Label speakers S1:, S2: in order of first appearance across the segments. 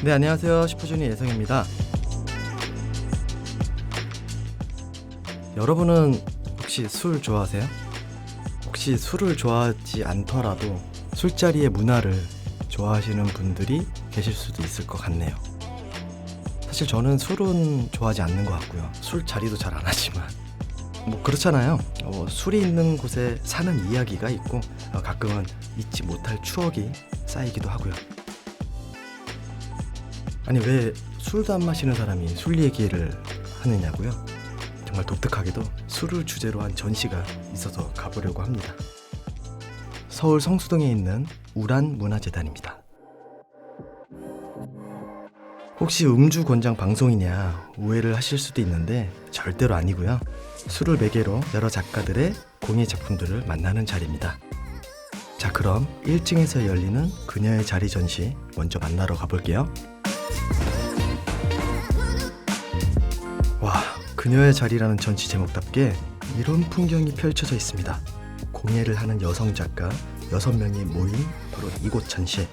S1: 네, 안녕하세요. 슈퍼주니어 예성입니다. 여러분은 혹시 술 좋아하세요? 혹시 술을 좋아하지 않더라도 술자리의 문화를 좋아하시는 분들이 계실 수도 있을 것 같네요. 사실 저는 술은 좋아하지 않는 것 같고요. 술자리도 잘 안 하지만 뭐 그렇잖아요. 술이 있는 곳에 사는 이야기가 있고 가끔은 잊지 못할 추억이 쌓이기도 하고요. 아니, 왜 술도 안 마시는 사람이 술 얘기를 하느냐고요? 정말 독특하게도 술을 주제로 한 전시가 있어서 가보려고 합니다. 서울 성수동에 있는 우란문화재단입니다. 혹시 음주 권장 방송이냐 오해를 하실 수도 있는데 절대로 아니고요. 술을 매개로 여러 작가들의 공예 작품들을 만나는 자리입니다. 자, 그럼 1층에서 열리는 그녀의 자리 전시 먼저 만나러 가볼게요. 와, 그녀의 자리라는 전시 제목답게 이런 풍경이 펼쳐져 있습니다. 공예를 하는 여성 작가 6명이 모인 바로 이곳 전시.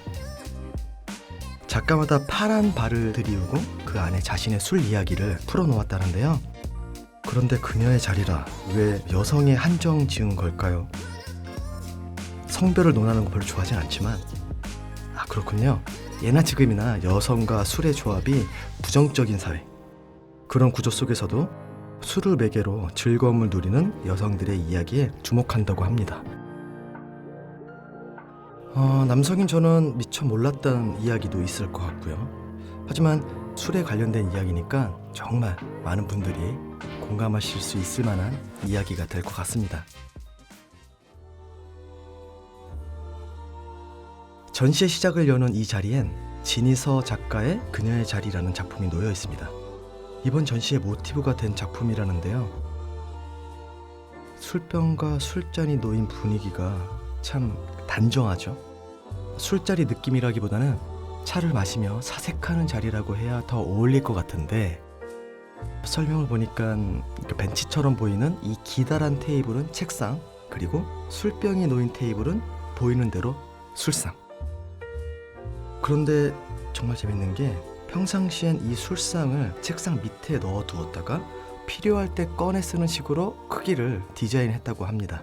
S1: 작가마다 파란 발을 들이우고 그 안에 자신의 술 이야기를 풀어놓았다는데요. 그런데 그녀의 자리라 왜 여성에 한정 지은 걸까요? 성별을 논하는 거 별로 좋아하진 않지만 그렇군요. 예나 지금이나 여성과 술의 조합이 부정적인 사회, 그런 구조 속에서도 술을 매개로 즐거움을 누리는 여성들의 이야기에 주목한다고 합니다. 남성인 저는 미처 몰랐던 이야기도 있을 것 같고요. 하지만 술에 관련된 이야기니까 정말 많은 분들이 공감하실 수 있을 만한 이야기가 될 것 같습니다. 전시의 시작을 여는 이 자리엔 진희서 작가의 그녀의 자리라는 작품이 놓여 있습니다. 이번 전시의 모티브가 된 작품이라는데요. 술병과 술잔이 놓인 분위기가 참 단정하죠. 술자리 느낌이라기보다는 차를 마시며 사색하는 자리라고 해야 더 어울릴 것 같은데, 설명을 보니까 벤치처럼 보이는 이 기다란 테이블은 책상, 그리고 술병이 놓인 테이블은 보이는 대로 술상. 그런데 정말 재밌는 게 평상시엔 이 술상을 책상 밑에 넣어 두었다가 필요할 때 꺼내 쓰는 식으로 크기를 디자인했다고 합니다.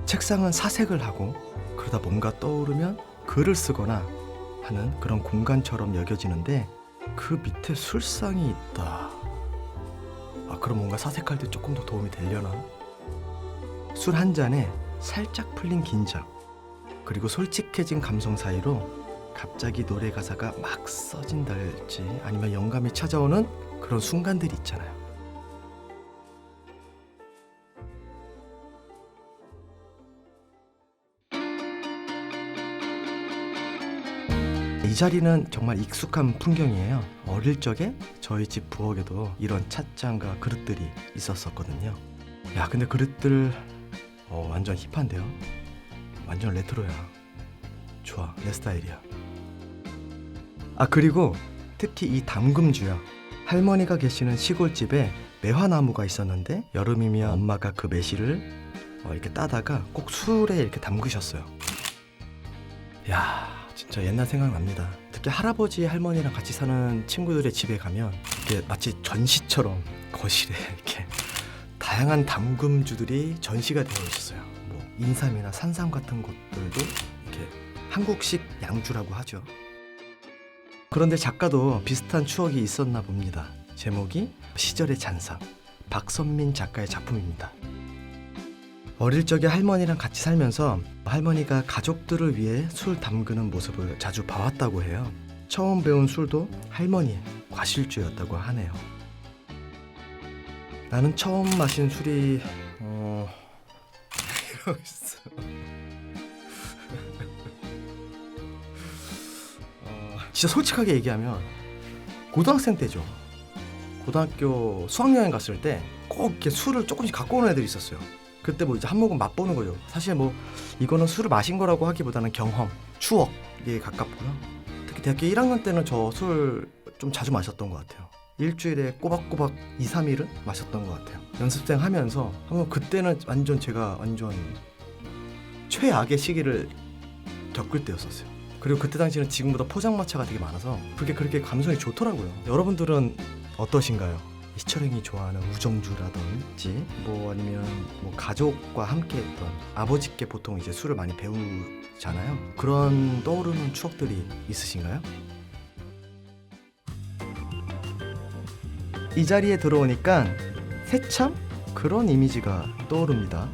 S1: 책상은 사색을 하고 그러다 뭔가 떠오르면 글을 쓰거나 하는 그런 공간처럼 여겨지는데, 그 밑에 술상이 있다. 그럼 뭔가 사색할 때 조금 더 도움이 되려나? 술 한 잔에 살짝 풀린 긴장, 그리고 솔직해진 감성 사이로 갑자기 노래 가사가 막 써진달지 아니면 영감이 찾아오는 그런 순간들이 있잖아요. 이 자리는 정말 익숙한 풍경이에요. 어릴 적에 저희 집 부엌에도 이런 찻잔과 그릇들이 있었었거든요. 야, 근데 그릇들 완전 힙한데요? 완전 레트로야. 좋아, 내 스타일이야. 그리고 특히 이 담금주요. 할머니가 계시는 시골집에 매화나무가 있었는데 여름이면 엄마가 그 매실을 이렇게 따다가 꼭 술에 이렇게 담그셨어요. 야, 진짜 옛날 생각납니다. 특히 할아버지 할머니랑 같이 사는 친구들의 집에 가면 이게 마치 전시처럼 거실에 이렇게 다양한 담금주들이 전시가 되어 있었어요. 뭐 인삼이나 산삼 같은 것들도 이렇게 한국식 양주라고 하죠. 그런데 작가도 비슷한 추억이 있었나 봅니다. 제목이 시절의 잔상, 박선민 작가의 작품입니다. 어릴 적에 할머니랑 같이 살면서 할머니가 가족들을 위해 술 담그는 모습을 자주 봐왔다고 해요. 처음 배운 술도 할머니의 과실주였다고 하네요. 나는 처음 마신 술이 이러고 있어. 진짜 솔직하게 얘기하면 고등학생 때죠. 고등학교 수학여행 갔을 때 꼭 이렇게 술을 조금씩 갖고 오는 애들이 있었어요. 그때 뭐 이제 한 모금 맛보는 거죠. 사실 뭐 이거는 술을 마신 거라고 하기보다는 경험, 추억에 가깝고요. 특히 대학교 1학년 때는 저 술 좀 자주 마셨던 것 같아요. 일주일에 꼬박꼬박 2, 3일은 마셨던 것 같아요. 연습생 하면서 한번 그때는 제가 완전 최악의 시기를 겪을 때였었어요. 그리고 그때 당시에는 지금보다 포장마차가 되게 많아서 그게 그렇게 감성이 좋더라고요. 여러분들은 어떠신가요? 희철행이 좋아하는 우정주라든지 뭐 아니면 뭐 가족과 함께 했던 아버지께 보통 이제 술을 많이 배우잖아요. 그런 떠오르는 추억들이 있으신가요? 이 자리에 들어오니까 새참? 그런 이미지가 떠오릅니다.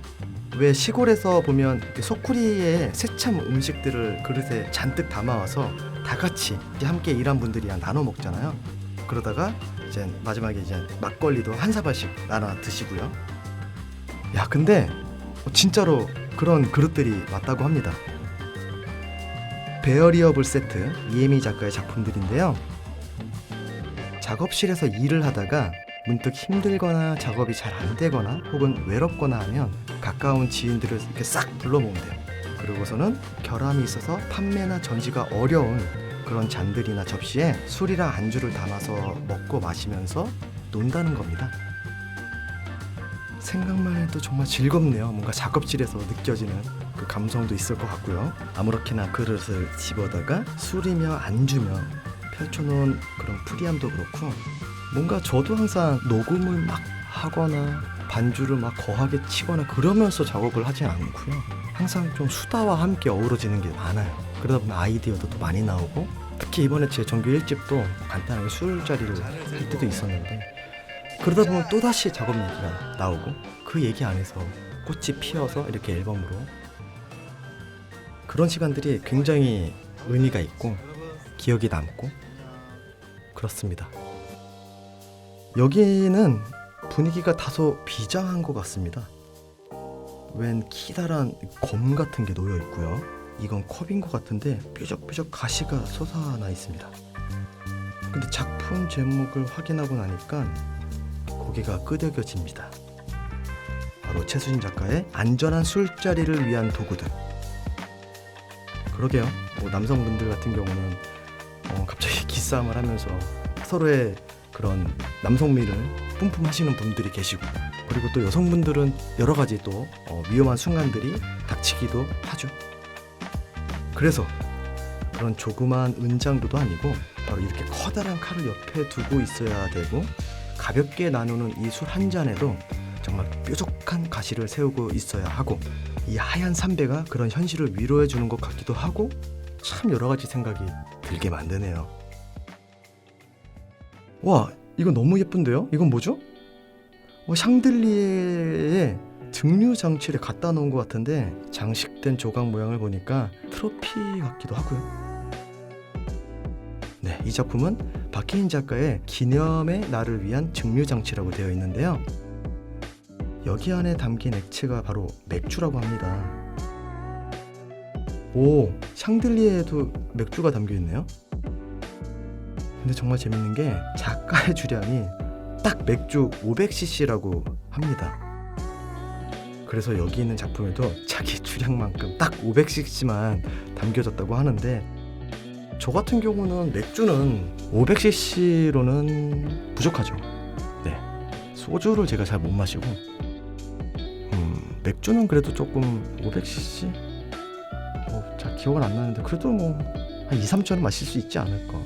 S1: 왜 시골에서 보면 이렇게 소쿠리에 새참 음식들을 그릇에 잔뜩 담아와서 다 같이 함께 일한 분들이랑 나눠 먹잖아요. 그러다가 이제 마지막에 이제 막걸리도 한 사발씩 나눠 드시고요. 야, 근데 진짜로 그런 그릇들이 맞다고 합니다. 베어리어블 세트, 이혜미 작가의 작품들인데요. 작업실에서 일을 하다가 문득 힘들거나 작업이 잘 안 되거나 혹은 외롭거나 하면 가까운 지인들을 이렇게 싹 불러 모은대요. 그리고서는 결함이 있어서 판매나 전시가 어려운 그런 잔들이나 접시에 술이랑 안주를 담아서 먹고 마시면서 논다는 겁니다. 생각만 해도 정말 즐겁네요. 뭔가 작업실에서 느껴지는 그 감성도 있을 것 같고요. 아무렇게나 그릇을 집어다가 술이며 안주며 펼쳐놓은 그런 프리함도 그렇고, 뭔가 저도 항상 녹음을 막 하거나 반주를 막 거하게 치거나 그러면서 작업을 하진 않고요. 항상 좀 수다와 함께 어우러지는 게 많아요. 그러다 보면 아이디어도 또 많이 나오고, 특히 이번에 제 정규 1집도 간단하게 술자리를 할 때도 있었는데, 그러다 보면 또다시 작업 얘기가 나오고, 그 얘기 안에서 꽃이 피어서 이렇게 앨범으로, 그런 시간들이 굉장히 의미가 있고 기억이 남고 그렇습니다. 여기는 분위기가 다소 비장한 것 같습니다. 웬 키다란 검 같은 게 놓여 있고요. 이건 컵인 것 같은데 뾰족뾰족 가시가 솟아나 있습니다. 근데 작품 제목을 확인하고 나니까 고개가 끄덕여집니다. 바로 최수진 작가의 안전한 술자리를 위한 도구들. 그러게요. 뭐 남성분들 같은 경우는 갑자기 기싸움을 하면서 서로의 그런 남성미를 뿜뿜하시는 분들이 계시고, 그리고 또 여성분들은 여러 가지 또 위험한 순간들이 닥치기도 하죠. 그래서 그런 조그만 은장도도 아니고 바로 이렇게 커다란 칼을 옆에 두고 있어야 되고, 가볍게 나누는 이 술 한 잔에도 정말 뾰족한 가시를 세우고 있어야 하고, 이 하얀 삼배가 그런 현실을 위로해 주는 것 같기도 하고, 참 여러 가지 생각이 들게 만드네요. 와, 이거 너무 예쁜데요? 이건 뭐죠? 샹들리에에 증류 장치를 갖다 놓은 것 같은데, 장식된 조각 모양을 보니까 트로피 같기도 하고요. 네, 이 작품은 박혜인 작가의 기념의 날을 위한 증류 장치라고 되어 있는데요. 여기 안에 담긴 액체가 바로 맥주라고 합니다. 오, 샹들리에에도 맥주가 담겨 있네요. 근데 정말 재밌는 게 작가의 주량이 딱 맥주 500cc라고 합니다. 그래서 여기 있는 작품에도 자기 주량만큼 딱 500cc만 담겨졌다고 하는데, 저 같은 경우는 맥주는 500cc로는 부족하죠. 네, 소주를 제가 잘 못 마시고, 맥주는 그래도 조금 500cc? 잘 기억은 안 나는데 그래도 뭐 한 2, 3잔은 마실 수 있지 않을까.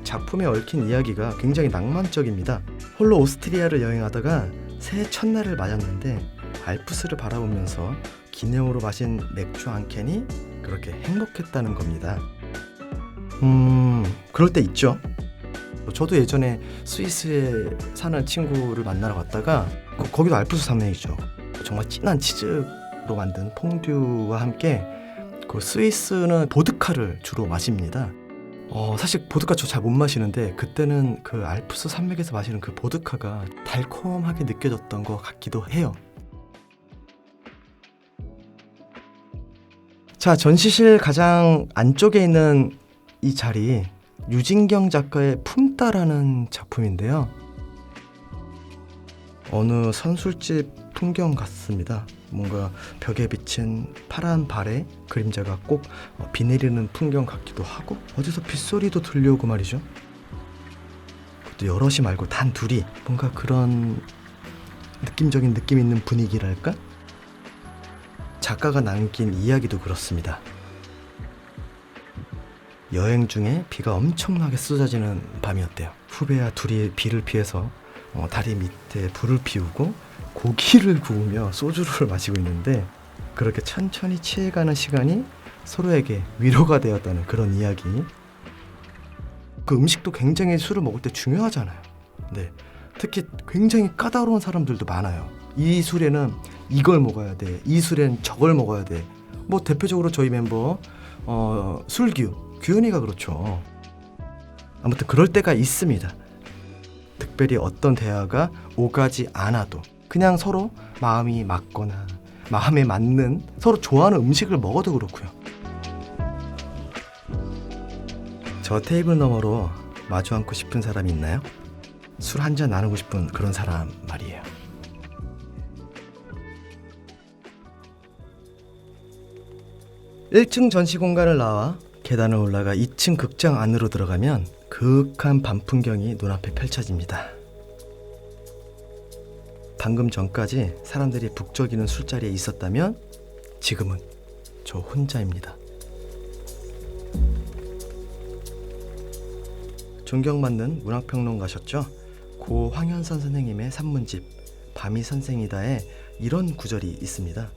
S1: 작품에 얽힌 이야기가 굉장히 낭만적입니다. 홀로 오스트리아를 여행하다가 새해 첫날을 맞았는데 알프스를 바라보면서 기념으로 마신 맥주 한 캔이 그렇게 행복했다는 겁니다. 그럴 때 있죠. 저도 예전에 스위스에 사는 친구를 만나러 갔다가 거기도 알프스 산맥이죠. 정말 진한 치즈로 만든 퐁듀와 함께 그 스위스는 보드카를 주로 마십니다. 사실 보드카 저 잘 못 마시는데 그때는 그 알프스 산맥에서 마시는 그 보드카가 달콤하게 느껴졌던 것 같기도 해요. 자, 전시실 가장 안쪽에 있는 이 자리, 유진경 작가의 품다라는 작품인데요. 어느 선술집 풍경 같습니다. 뭔가 벽에 비친 파란 발의 그림자가 꼭 비 내리는 풍경 같기도 하고, 어디서 빗소리도 들려오고 말이죠. 또 여럿이 말고 단 둘이, 뭔가 그런 느낌적인 느낌 있는 분위기랄까? 작가가 남긴 이야기도 그렇습니다. 여행 중에 비가 엄청나게 쏟아지는 밤이었대요. 후배와 둘이 비를 피해서 다리 밑에 불을 피우고 고기를 구우며 소주를 마시고 있는데, 그렇게 천천히 취해가는 시간이 서로에게 위로가 되었다는 그런 이야기. 그 음식도 굉장히 술을 먹을 때 중요하잖아요. 네, 특히 굉장히 까다로운 사람들도 많아요. 이 술에는 이걸 먹어야 돼, 이 술에는 저걸 먹어야 돼. 뭐 대표적으로 저희 멤버 규현이가 그렇죠. 아무튼 그럴 때가 있습니다. 특별히 어떤 대화가 오가지 않아도 그냥 서로 마음이 맞거나 마음에 맞는, 서로 좋아하는 음식을 먹어도 그렇고요. 저 테이블 너머로 마주 앉고 싶은 사람이 있나요? 술 한잔 나누고 싶은 그런 사람 말이에요. (1층) 전시 공간을 나와 계단을 올라가 2층 극장 안으로 들어가면 그윽한 밤 풍경이 눈앞에 펼쳐집니다. 방금 전까지 사람들이 북적이는 술자리에 있었다면 지금은 저 혼자입니다. 존경받는 문학평론가셨죠? 고 황현선 선생님의 산문집 밤이 선생이다에 이런 구절이 있습니다.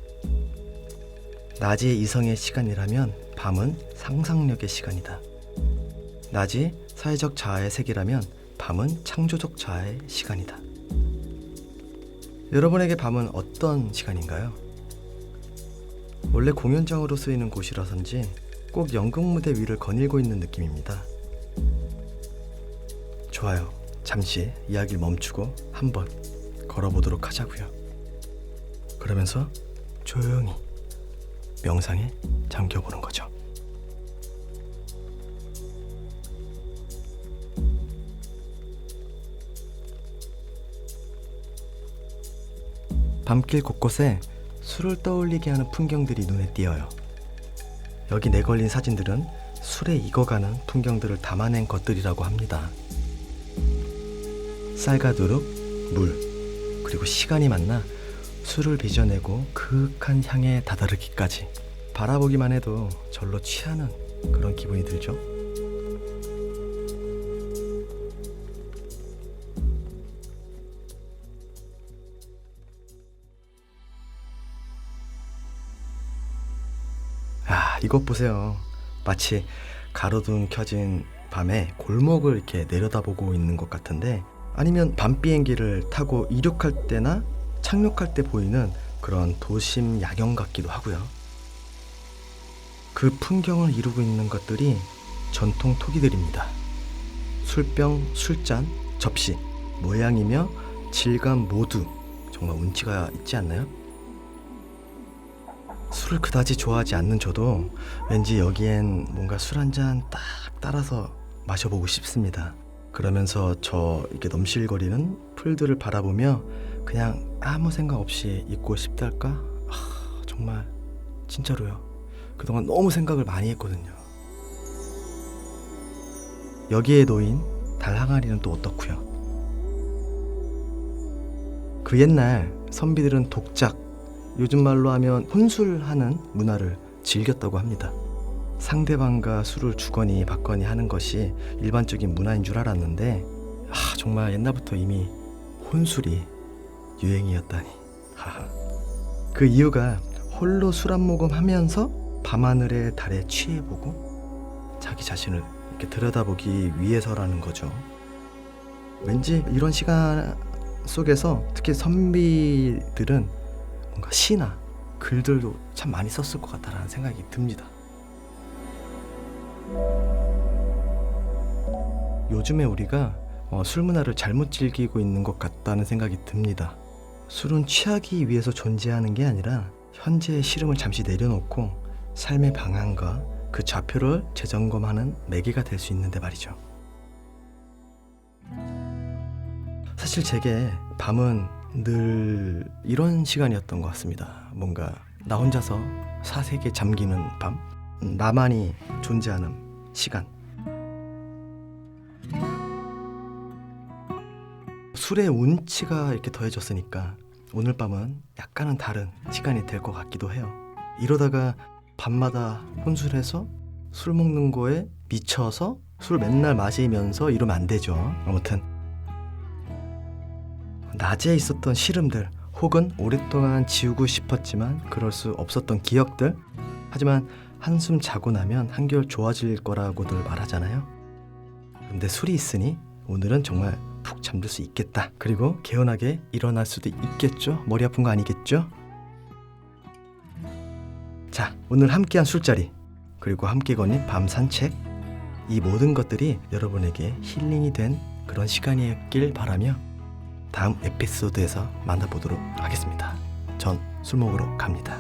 S1: 낮이 이성의 시간이라면 밤은 상상력의 시간이다. 낮이 사회적 자아의 세계라면 밤은 창조적 자아의 시간이다. 여러분에게 밤은 어떤 시간인가요? 원래 공연장으로 쓰이는 곳이라서인지 꼭 연극무대 위를 거닐고 있는 느낌입니다. 좋아요. 잠시 이야기를 멈추고 한번 걸어보도록 하자고요. 그러면서 조용히 명상에 잠겨보는 거죠. 밤길 곳곳에 술을 떠올리게 하는 풍경들이 눈에 띄어요. 여기 내걸린 사진들은 술에 익어가는 풍경들을 담아낸 것들이라고 합니다. 쌀과 누룩, 물, 그리고 시간이 만나 술을 빚어내고 그윽한 향에 다다르기까지. 바라보기만 해도 절로 취하는 그런 기분이 들죠. 이것 보세요. 마치 가로등 켜진 밤에 골목을 이렇게 내려다보고 있는 것 같은데, 아니면 밤 비행기를 타고 이륙할 때나 착륙할 때 보이는 그런 도심 야경 같기도 하고요. 그 풍경을 이루고 있는 것들이 전통 토기들입니다. 술병, 술잔, 접시, 모양이며 질감 모두 정말 운치가 있지 않나요? 술을 그다지 좋아하지 않는 저도 왠지 여기엔 뭔가 술 한 잔 딱 따라서 마셔보고 싶습니다. 그러면서 저 이렇게 넘실거리는 풀들을 바라보며 그냥 아무 생각 없이 있고 싶달까? 정말 진짜로요. 그동안 너무 생각을 많이 했거든요. 여기에 놓인 달 항아리는 또 어떻고요? 그 옛날 선비들은 독작, 요즘 말로 하면 혼술하는 문화를 즐겼다고 합니다. 상대방과 술을 주거니 받거니 하는 것이 일반적인 문화인 줄 알았는데 정말 옛날부터 이미 혼술이 유행이었다니. 그 이유가 홀로 술 한 모금 하면서 밤하늘의 달에 취해보고 자기 자신을 이렇게 들여다보기 위해서라는 거죠. 왠지 이런 시간 속에서 특히 선비들은 뭔가 시나 글들도 참 많이 썼을 것 같다라는 생각이 듭니다. 요즘에 우리가 술 문화를 잘못 즐기고 있는 것 같다는 생각이 듭니다. 술은 취하기 위해서 존재하는 게 아니라 현재의 시름을 잠시 내려놓고 삶의 방향과 그 좌표를 재점검하는 매개가 될 수 있는데 말이죠. 사실 제게 밤은 늘 이런 시간이었던 것 같습니다. 뭔가 나 혼자서 사색에 잠기는 밤, 나만이 존재하는 시간. 술의 운치가 이렇게 더해졌으니까 오늘 밤은 약간은 다른 시간이 될 것 같기도 해요. 이러다가 밤마다 혼술해서 술 먹는 거에 미쳐서 술 맨날 마시면서 이러면 안 되죠. 아무튼 낮에 있었던 시름들 혹은 오랫동안 지우고 싶었지만 그럴 수 없었던 기억들, 하지만 한숨 자고 나면 한결 좋아질 거라고들 말하잖아요. 근데 술이 있으니 오늘은 정말 푹 잠들 수 있겠다. 그리고 개운하게 일어날 수도 있겠죠. 머리 아픈 거 아니겠죠? 자, 오늘 함께한 술자리, 그리고 함께 거닌 밤 산책, 이 모든 것들이 여러분에게 힐링이 된 그런 시간이었길 바라며 다음 에피소드에서 만나보도록 하겠습니다. 전 술 먹으러 갑니다.